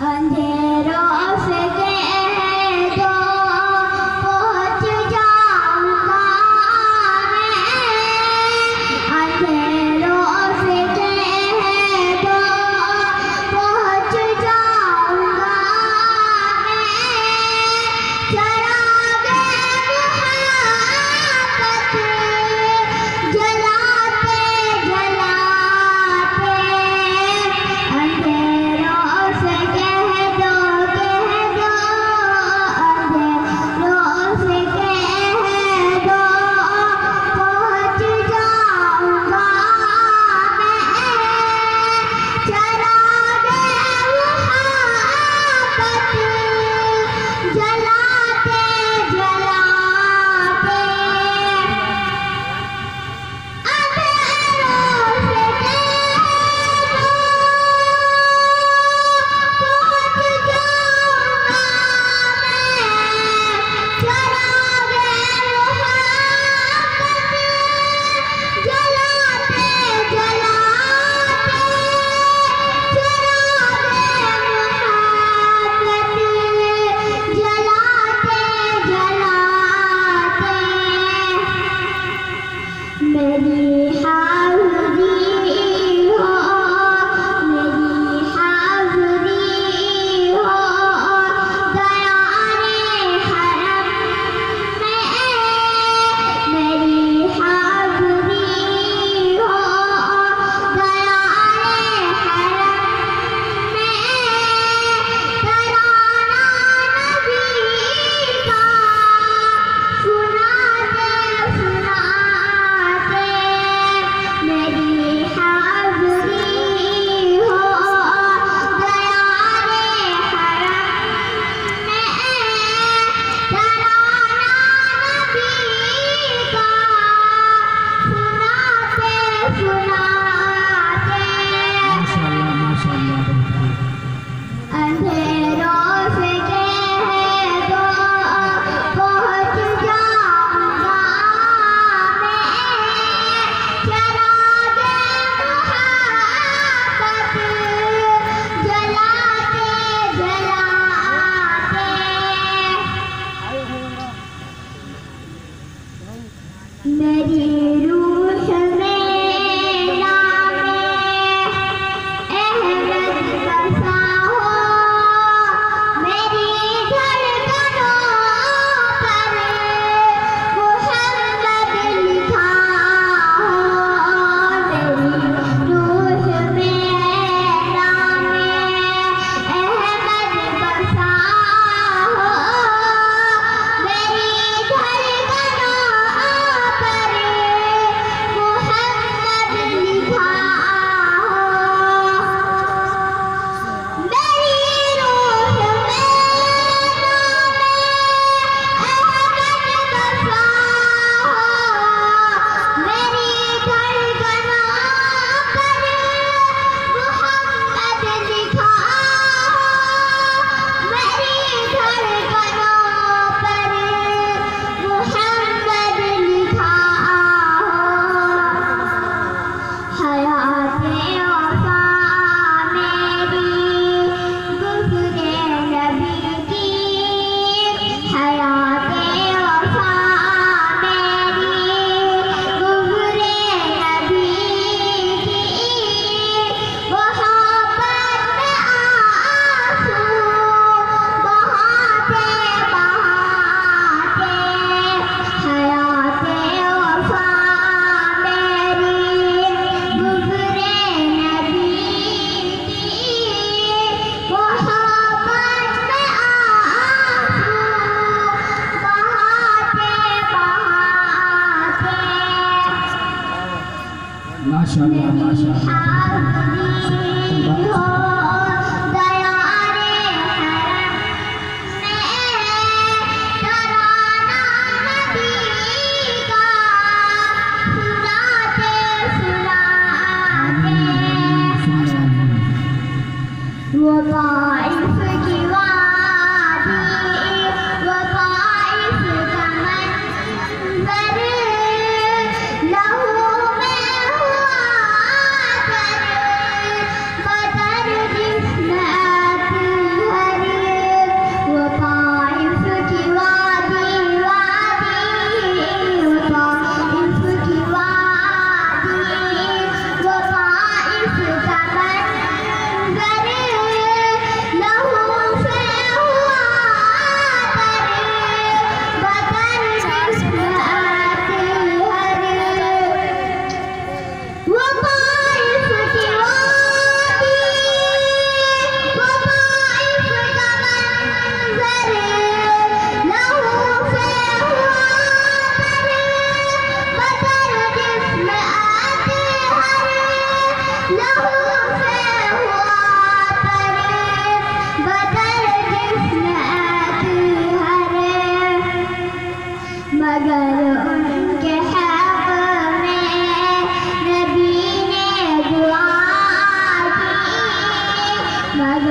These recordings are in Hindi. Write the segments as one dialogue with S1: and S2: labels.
S1: अंधेरों से कह दो पहुँच जाऊंगा मैं, अंधेरों से कह दो पहुँच जाऊंगा मैं, चरागे मुहब्बत जलाते जलाते, अंधेरों से कह दो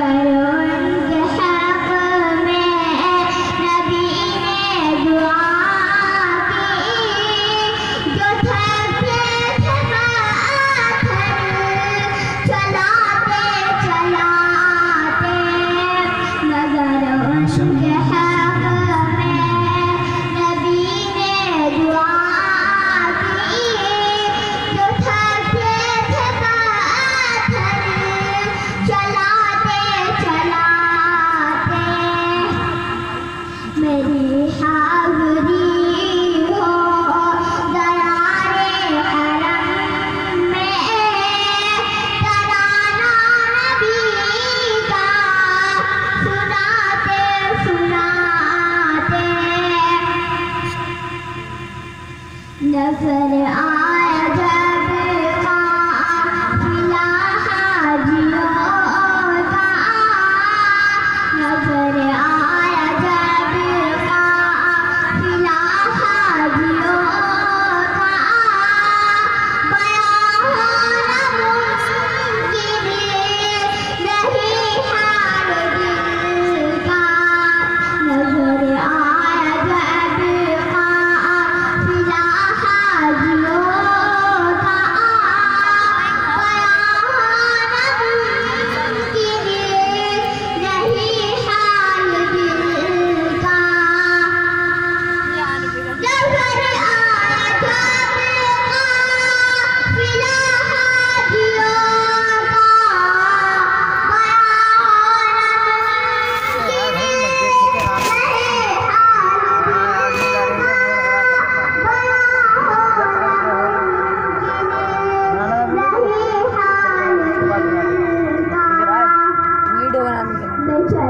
S1: नजर उनके हक में नबी ने दुआ की, जो थकते थे पत्थर चलाते चलाते, नजर उनके हक में नबी ने दुआ की, जो थकते थे पत्थर चलाते चलाते, मेरी हाज़री हो दरारे हरम में, तराना नबी का सुनाते सुनाते, नजर आया जब काफिला हाजियों का, नजर आया जब काफिला हाजियों का, बयां होना मुमकिन नहीं हाल दिल का, नजर आया जब काफिला हाजियों का, बयां होना मुमकिन नहीं हाल दिल का, नजर आया जब काफिला हाजियों का, वीडियो बनाने के लिए